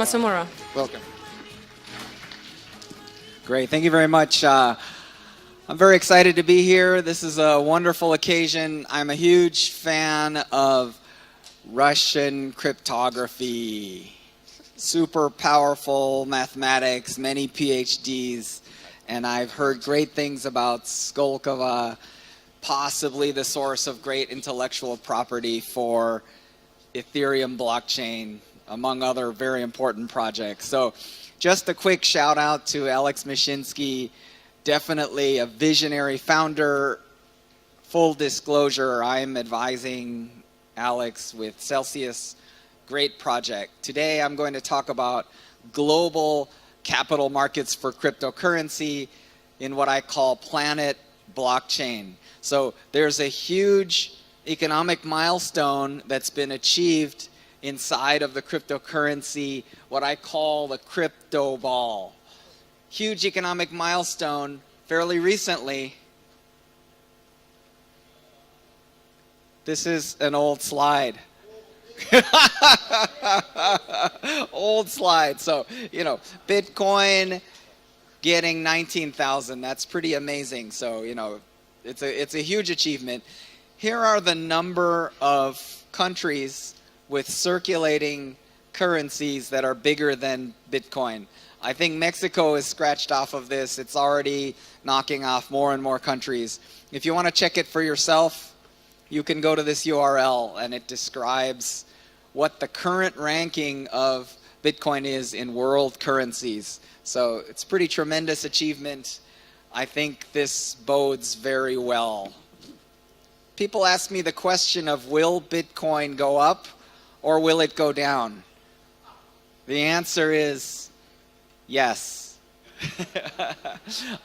Matsumura. Welcome. Great. Thank you very much. I'm very excited to be here. This is a wonderful occasion. I'm a huge fan of Russian cryptography. Super powerful mathematics, many PhDs, and I've heard great things about Skolkovo, possibly the source of great intellectual property for Ethereum blockchain, among other very important projects. So just a quick shout out to Alex Mashinsky, definitely a visionary founder. Full disclosure, I'm advising Alex with Celsius. Great project. Today I'm going to talk about global capital markets for cryptocurrency in what I call planet blockchain. So there's a huge economic milestone that's been achieved inside of the cryptocurrency, what I call the crypto ball. Huge economic milestone fairly recently. This is an old slide. Old slide. So, you know, Bitcoin getting 19,000. That's pretty amazing. So, you know, it's a huge achievement. Here are the number of countries with circulating currencies that are bigger than Bitcoin. I think Mexico is scratched off of this. It's already knocking off more and more countries. If you want to check it for yourself, you can go to this URL, and it describes what the current ranking of Bitcoin is in world currencies. So it's a pretty tremendous achievement. I think this bodes very well. People ask me the question of, will Bitcoin go up or will it go down? The answer is yes.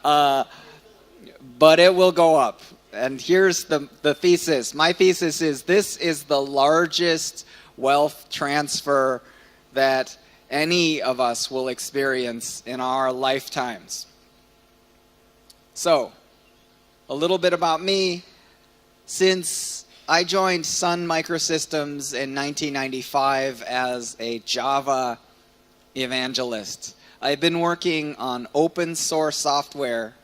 But it will go up. And here's the thesis. My thesis is this is the largest wealth transfer that any of us will experience in our lifetimes. So, a little bit about me. Since I joined Sun Microsystems in 1995 as a Java evangelist, I've been working on open source software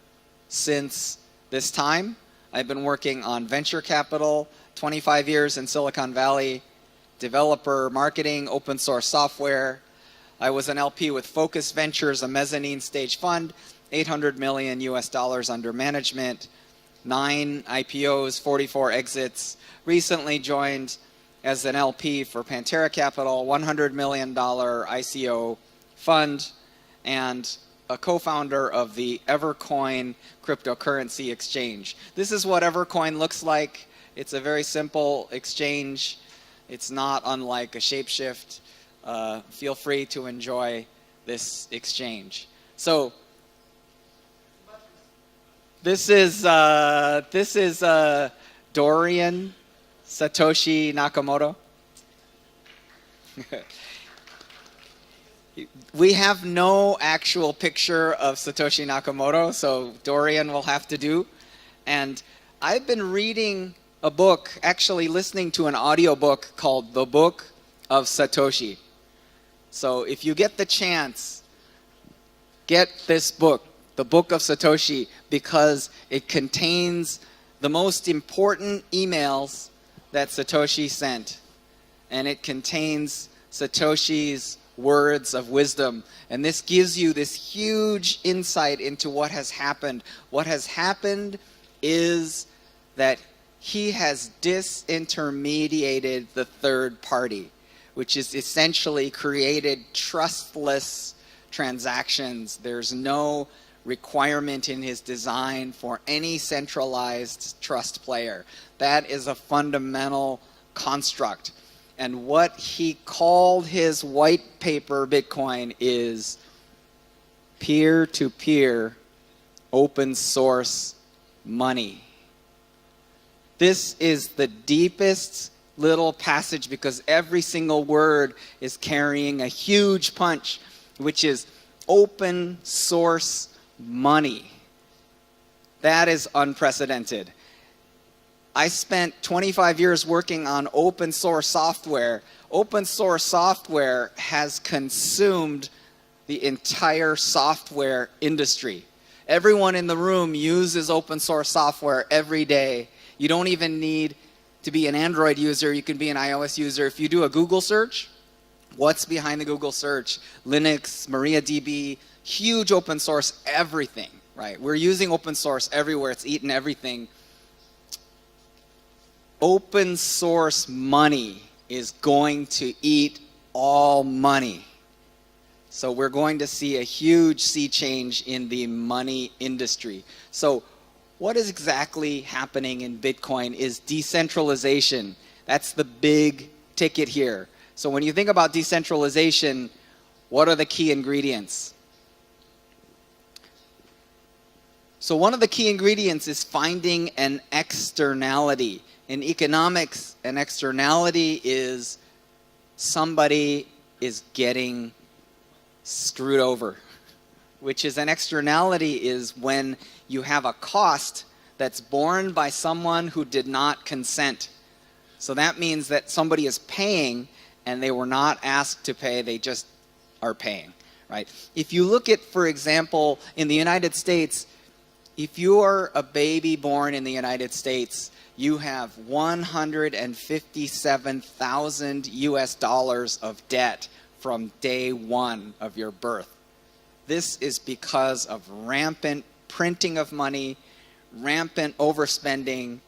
since this time. I've been working on venture capital, 25 years in Silicon Valley, developer marketing, open source software. I was an LP with Focus Ventures, a mezzanine stage fund, $800 million US under management, 9 IPOs, 44 exits. Recently joined as an LP for Pantera Capital, $100 million ICO fund, and a co-founder of the Evercoin cryptocurrency exchange. This is what Evercoin looks like. It's a very simple exchange. It's not unlike a Shapeshift. Feel free to enjoy this exchange. So this is Dorian Satoshi Nakamoto. We have no actual picture of Satoshi Nakamoto, so Dorian will have to do. And I've been reading a book, actually listening to an audiobook called The Book of Satoshi. So if you get the chance, get this book, The Book of Satoshi, because it contains the most important emails that Satoshi sent. And it contains Satoshi's words of wisdom. And this gives you this huge insight into what has happened. What has happened is that he has disintermediated the third party, which is essentially created trustless transactions. There's no requirement in his design for any centralized trust player. That is a fundamental construct. And what he called his white paper Bitcoin is peer-to-peer open source money. This is the deepest little passage because every single word is carrying a huge punch, which is open source money. That is unprecedented. I spent 25 years working on open source software. Open source software has consumed the entire software industry. Everyone in the room uses open source software every day. You don't even need to be an Android user. You can be an iOS user. If you do a Google search, what's behind the Google search? Linux, MariaDB, huge open source, everything, right? We're using open source everywhere. It's eaten everything. Open source money is going to eat all money. So we're going to see a huge sea change in the money industry. So what is exactly happening in Bitcoin is decentralization. That's the big ticket here. So when you think about decentralization, what are the key ingredients? So one of the key ingredients is finding an externality. In economics, an externality is somebody is getting screwed over, which is an externality is when you have a cost that's borne by someone who did not consent. So that means that somebody is paying and they were not asked to pay, they just are paying, right? If you look at, for example, in the United States, if you are a baby born in the United States, you have 157,000 US dollars of debt from day one of your birth. This is because of rampant printing of money, rampant overspending,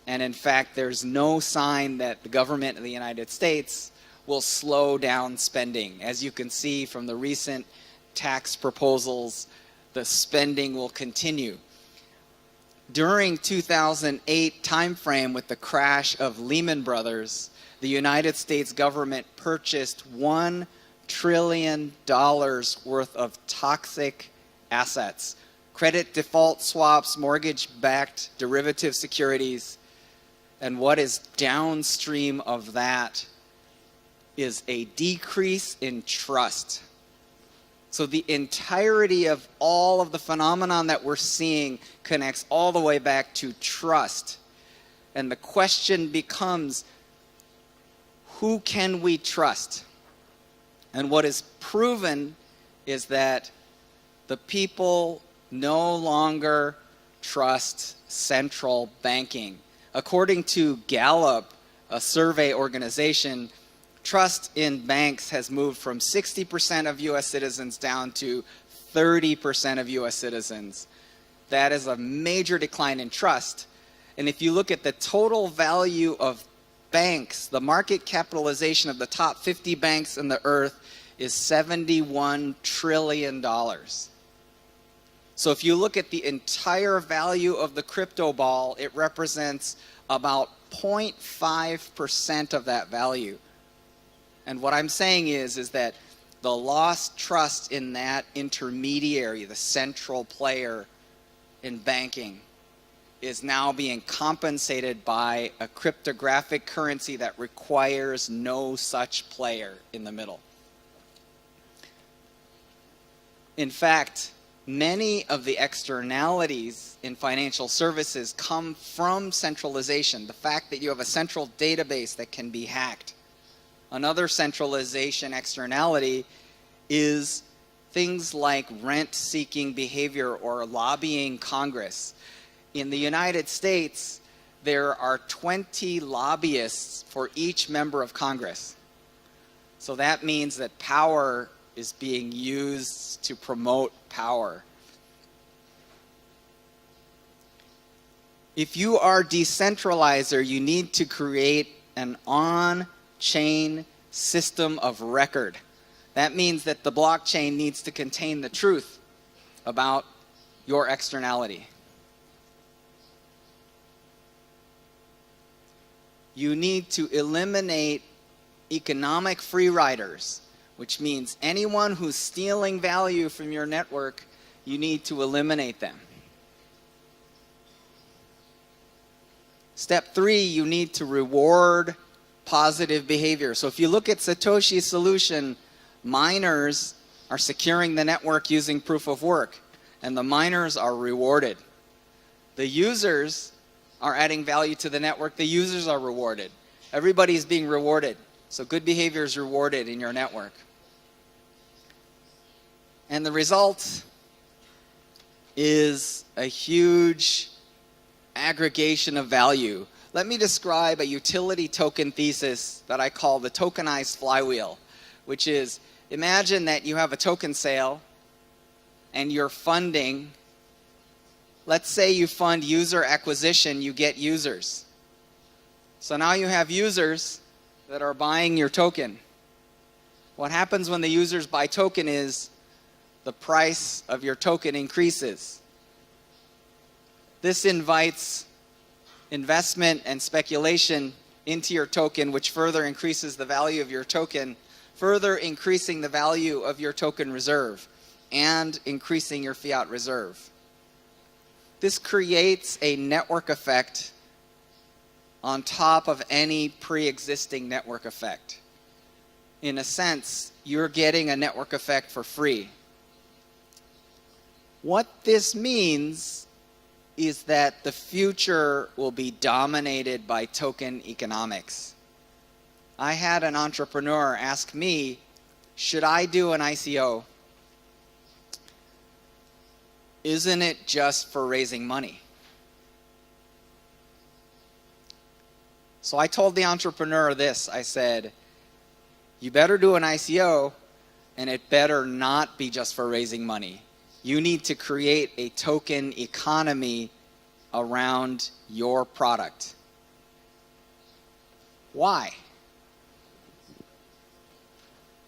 and in fact, there's no sign that the government of the United States will slow down spending. As you can see from the recent tax proposals, the spending will continue. During 2008 timeframe with the crash of Lehman Brothers, the United States government purchased $1 trillion worth of toxic assets. Credit default swaps, mortgage-backed derivative securities, and what is downstream of that is a decrease in trust. So the entirety of all of the phenomenon that we're seeing connects all the way back to trust. And the question becomes, who can we trust? And what is proven is that the people no longer trust central banking. According to Gallup, a survey organization, trust in banks has moved from 60% of US citizens down to 30% of US citizens. That is a major decline in trust. And if you look at the total value of banks, the market capitalization of the top 50 banks on the earth is $71 trillion. So if you look at the entire value of the crypto ball, it represents about 0.5% of that value. And what I'm saying is that the lost trust in that intermediary, the central player in banking, is now being compensated by a cryptographic currency that requires no such player in the middle. In fact, many of the externalities in financial services come from centralization. The fact that you have a central database that can be hacked. Another centralization externality is things like rent-seeking behavior or lobbying Congress. In the United States, there are 20 lobbyists for each member of Congress. So that means that power is being used to promote power. If you are decentralizer, you need to create an on-chain system of record. That means that the blockchain needs to contain the truth about your externality. You need to eliminate economic freeriders, which means anyone who's stealing value from your network, you need to eliminate them. Step 3, you need to reward positive behavior. So if you look at Satoshi's solution, miners are securing the network using proof of work, and the miners are rewarded. The users are adding value to the network, the users are rewarded. Everybody's being rewarded. So good behavior is rewarded in your network. And the result is a huge aggregation of value. Let me describe a utility token thesis that I call the tokenized flywheel, which is, imagine that you have a token sale and you're funding. Let's say you fund user acquisition, you get users. So now you have users that are buying your token. What happens when the users buy token is the price of your token increases. This invites investment and speculation into your token, which further increases the value of your token, further increasing the value of your token reserve and increasing your fiat reserve. This creates a network effect on top of any pre-existing network effect. In a sense, you're getting a network effect for free. What this means is that the future will be dominated by token economics. I had an entrepreneur ask me, should I do an ICO? Isn't it just for raising money? So I told the entrepreneur this. I said, you better do an ICO, and it better not be just for raising money. You need to create a token economy around your product. Why?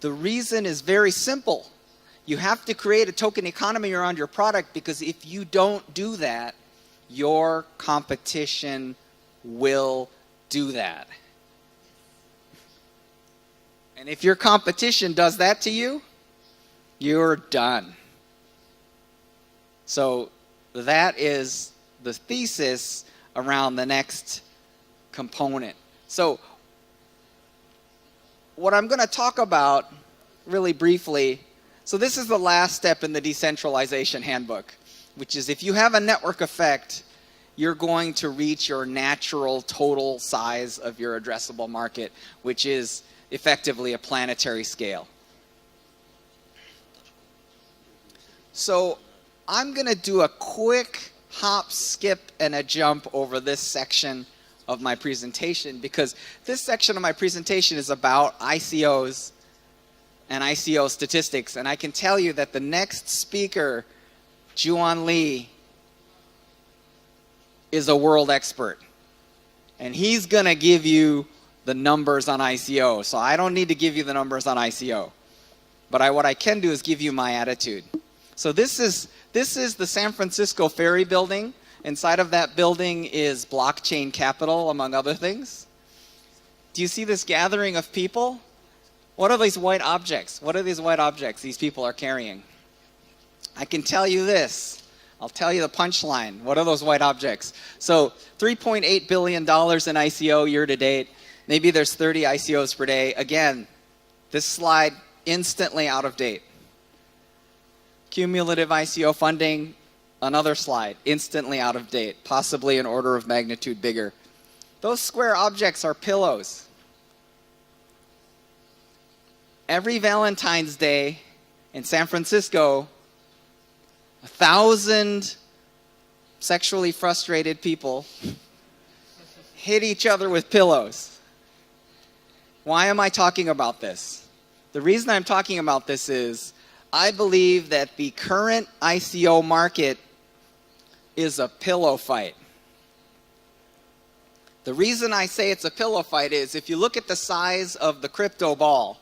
The reason is very simple. You have to create a token economy around your product, because if you don't do that, your competition will do that. And if your competition does that to you, you're done. So that is the thesis around the next component. So what I'm going to talk about really briefly, so this is the last step in the decentralization handbook, which is if you have a network effect, you're going to reach your natural total size of your addressable market, which is effectively a planetary scale. So I'm going to do a quick hop, skip, and a jump over this section of my presentation, because this section of my presentation is about ICOs and ICO statistics. And I can tell you that the next speaker, Juan Lee, is a world expert. And he's going to give you the numbers on ICO. So I don't need to give you the numbers on ICO. But what I can do is give you my attitude. So this is the San Francisco Ferry Building. Inside of that building is blockchain capital, among other things. Do you see this gathering of people? What are these white objects? What are these white objects these people are carrying? I can tell you this. I'll tell you the punchline. What are those white objects? So $3.8 billion in ICO year to date. Maybe there's 30 ICOs per day. Again, this slide instantly out of date. Cumulative ICO funding, another slide, instantly out of date, possibly an order of magnitude bigger. Those square objects are pillows. Every Valentine's Day in San Francisco, 1,000 sexually frustrated people hit each other with pillows. Why am I talking about this? The reason I'm talking about this is I believe that the current ICO market is a pillow fight. The reason I say it's a pillow fight is if you look at the size of the crypto ball,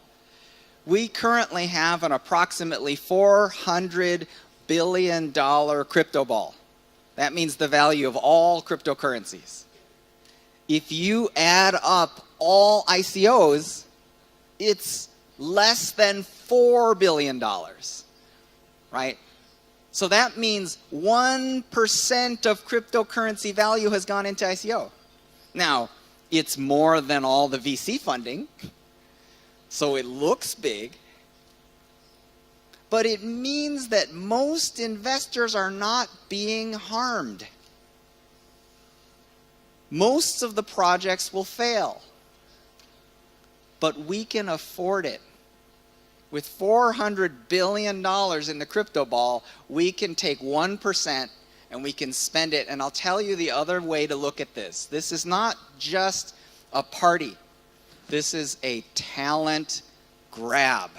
we currently have an approximately $400 billion crypto ball. That means the value of all cryptocurrencies. If you add up all ICOs, it's less than $4 billion, right? So that means 1% of cryptocurrency value has gone into ICO. Now, it's more than all the VC funding, so it looks big, but it means that most investors are not being harmed. Most of the projects will fail, but we can afford it. With $400 billion in the crypto ball, we can take 1% and we can spend it. And I'll tell you the other way to look at this. This is not just a party. This is a talent grab.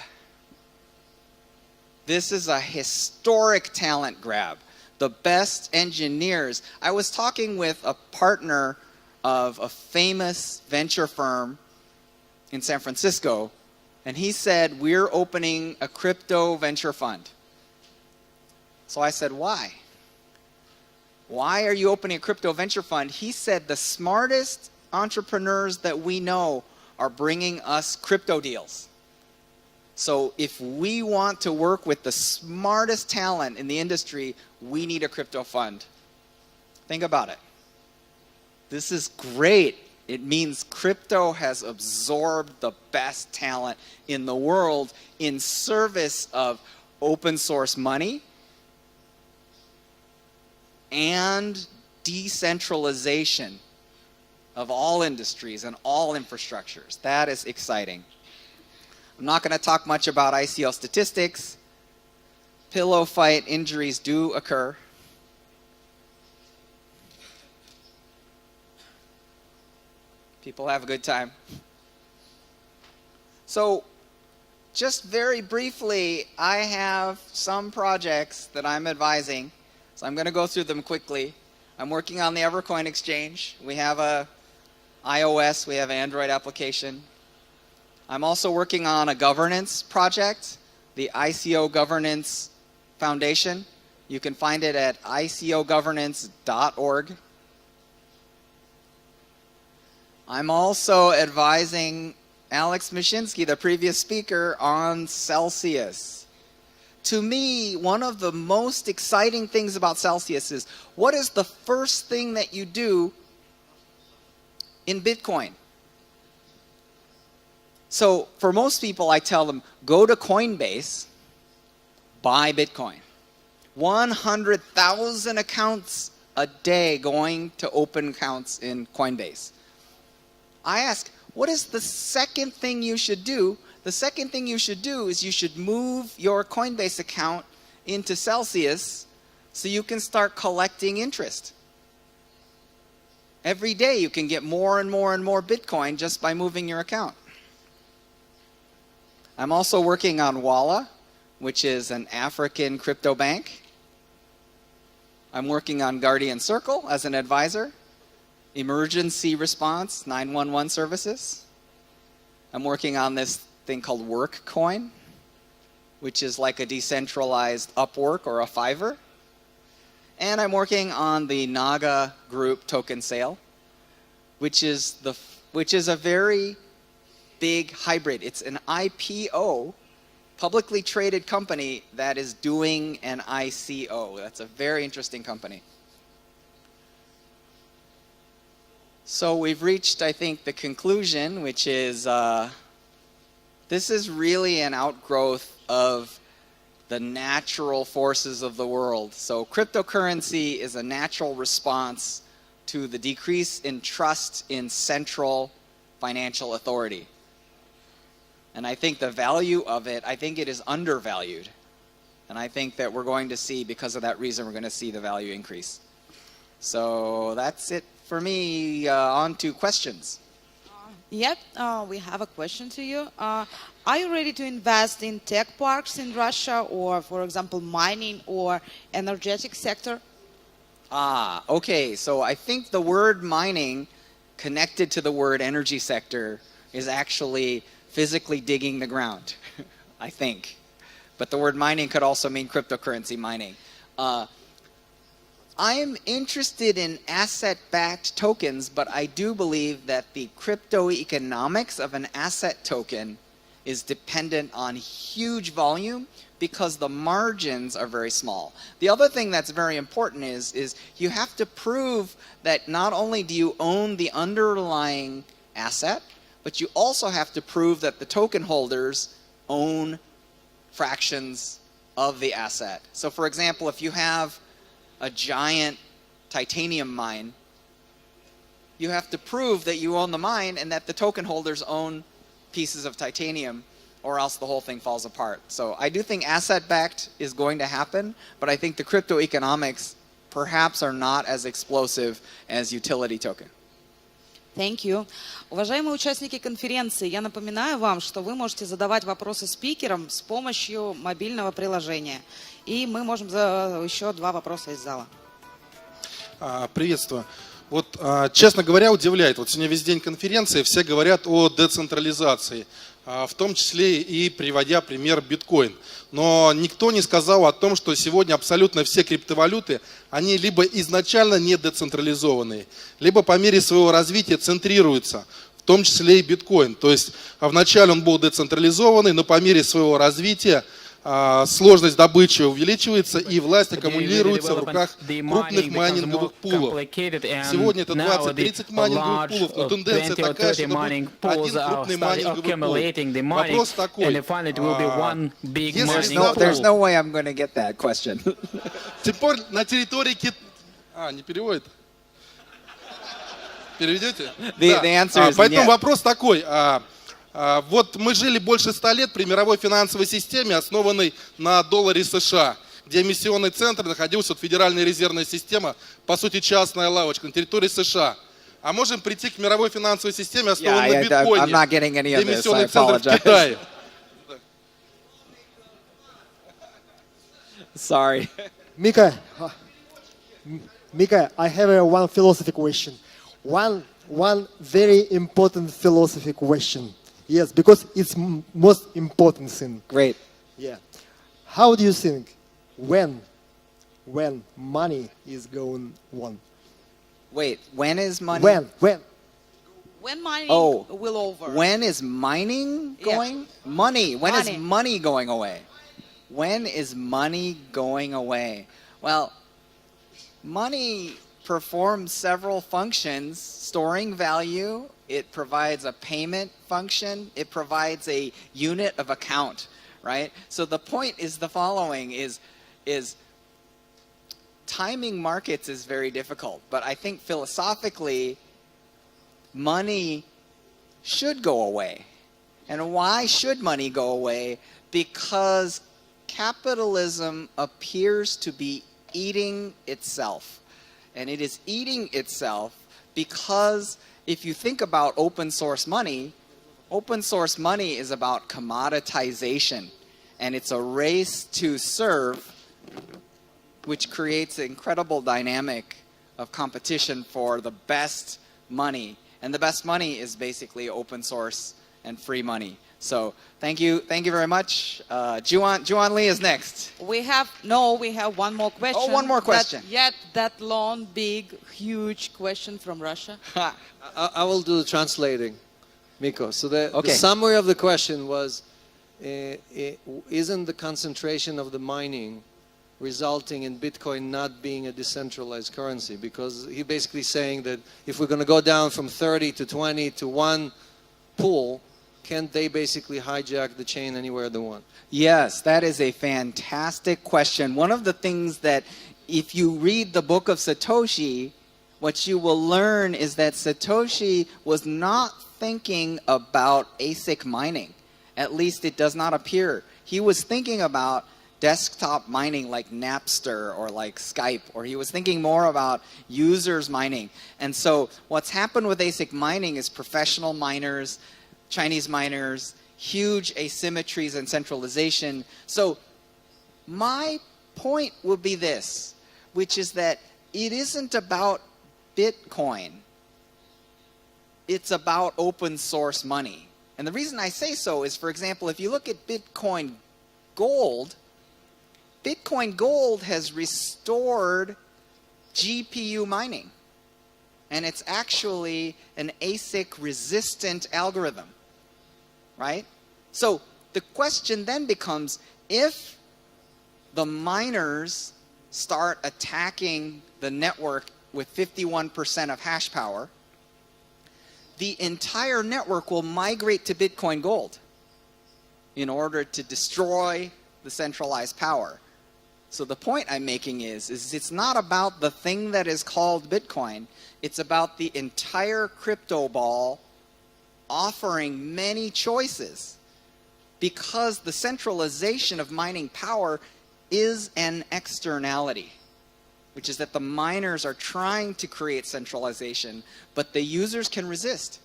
This is a historic talent grab. The best engineers. I was talking with a partner of a famous venture firm in San Francisco, and he said, we're opening a crypto venture fund. So I said, why? Why are you opening a crypto venture fund? He said, the smartest entrepreneurs that we know are bringing us crypto deals. So if we want to work with the smartest talent in the industry, we need a crypto fund. Think about it. This is great. It means crypto has absorbed the best talent in the world in service of open source money and decentralization of all industries and all infrastructures. That is exciting. I'm not going to talk much about ICO statistics. Pillow fight injuries do occur. People have a good time. So just very briefly, I have some projects that I'm advising. So I'm going to go through them quickly. I'm working on the Evercoin exchange. We have a iOS, we have an Android application. I'm also working on a governance project, the ICO Governance Foundation. You can find it at icogovernance.org. I'm also advising Alex Mashinsky, the previous speaker, on Celsius. To me, one of the most exciting things about Celsius is, what is the first thing that you do in Bitcoin? So for most people, I tell them, go to Coinbase, buy Bitcoin. 100,000 accounts a day going to open accounts in Coinbase. I ask, what is the second thing you should do? The second thing you should do is you should move your Coinbase account into Celsius so you can start collecting interest. Every day you can get more and more and more Bitcoin just by moving your account. I'm also working on Walla, which is an African crypto bank. I'm working on Guardian Circle as an advisor. Emergency response, 911 services. I'm working on this thing called Workcoin, which is like a decentralized Upwork or a Fiverr. And I'm working on the Naga Group token sale, which is a very big hybrid. It's an IPO, publicly traded company that is doing an ICO. That's a very interesting company. So we've reached, I think, the conclusion, which is this is really an outgrowth of the natural forces of the world. So cryptocurrency is a natural response to the decrease in trust in central financial authority. And I think the value of it, I think it is undervalued. And I think that we're going to see, because of that reason, we're going to see the value increase. So that's it for me. On to questions. Yep, we have a question to you. Are you ready to invest in tech parks in Russia, or, for example, mining or energetic sector? Okay. So I think the word mining connected to the word energy sector is actually physically digging the ground, I think. But the word mining could also mean cryptocurrency mining. I'm interested in asset-backed tokens, but I do believe that the crypto economics of an asset token is dependent on huge volume because the margins are very small. The other thing that's very important is you have to prove that not only do you own the underlying asset, but you also have to prove that the token holders own fractions of the asset. So for example, if you have a giant titanium mine, you have to prove that you own the mine and that the token holders own pieces of titanium, or else the whole thing falls apart. So I do think asset-backed is going to happen, but I think the crypto economics perhaps are not as explosive as utility token. Thank you. Уважаемые участники конференции, я напоминаю вам, что вы можете задавать вопросы спикерам с помощью мобильного приложения. И мы можем еще 2 вопроса из зала. Приветствую. Вот, честно говоря, удивляет. Вот сегодня весь день конференции, все говорят о децентрализации, в том числе и приводя пример биткоин. Но никто не сказал о том, что сегодня абсолютно все криптовалюты, они либо изначально не децентрализованные, либо по мере своего развития центрируются, в том числе и биткоин. То есть вначале он был децентрализованный, но по мере своего развития сложность добычи увеличивается, и власть аккумулируется в руках крупных майнинговых пулов. Сегодня это 20-30 майнинговых пулов, но тенденция такая, что это будет один крупный майнинговый пул. Вопрос такой, There's no way I'm going to get that question. теперь на территории Китая... не переводит? Переведете? The answer is Поэтому нет. вопрос такой... Вот мы жили больше 100 лет при мировой финансовой системе, основанной на долларе США, где эмиссионный центр находился, Федеральная резервная система, по сути частная лавочка на территории США. А можем прийти к мировой финансовой системе, основанной на биткоине, где эмиссионный центр в Китае. Sorry. Mika, I have one philosophy question. One very important philosophy question. Yes, because it's most important thing. Great. Yeah. How do you think when money is going on? Wait, when is money? When? When mining Oh, will over? When is mining Yeah. going? Money. When is Money. money going away? When is money going away? Well, money performs several functions: storing value, it provides a payment function, it provides a unit of account, right? So the point is the following, is timing markets is very difficult, but I think philosophically money should go away. And why should money go away? Because capitalism appears to be eating itself. And it is eating itself because if you think about open source money is about commoditization. And it's a race to serve, which creates an incredible dynamic of competition for the best money. And the best money is basically open source and free money. So thank you very much. Juan Lee is next. We have one more question. Oh, one more question. That long, big, huge question from Russia. I will do the translating, Miko. So the Okay. summary of the question was, isn't the concentration of the mining resulting in Bitcoin not being a decentralized currency? Because he's basically saying that if we're going to go down from 30 to 20 to one pool, can't they basically hijack the chain anywhere they want? Yes, that is a fantastic question. One of the things that if you read the book of Satoshi, what you will learn is that Satoshi was not thinking about ASIC mining. At least it does not appear. He was thinking about desktop mining like Napster or like Skype, or he was thinking more about users mining. And so what's happened with ASIC mining is professional miners, Chinese miners, huge asymmetries and centralization. So my point would be this, which is that it isn't about Bitcoin. It's about open source money. And the reason I say so is, for example, if you look at Bitcoin Gold has restored GPU mining. And it's actually an ASIC resistant algorithm, right? So the question then becomes, if the miners start attacking the network with 51% of hash power, the entire network will migrate to Bitcoin Gold in order to destroy the centralized power. So the point I'm making is it's not about the thing that is called Bitcoin. It's about the entire crypto ball offering many choices, because the centralization of mining power is an externality, which is that the miners are trying to create centralization, but the users can resist.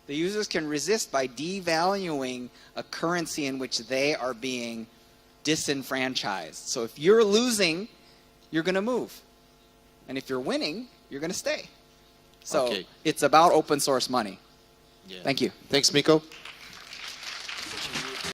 The users can resist by devaluing a currency in which they are being disenfranchised. So if you're losing, you're going to move. And if you're winning, you're going to stay. So Okay. it's about open source money. Yeah. Thank you. Thanks, Miko.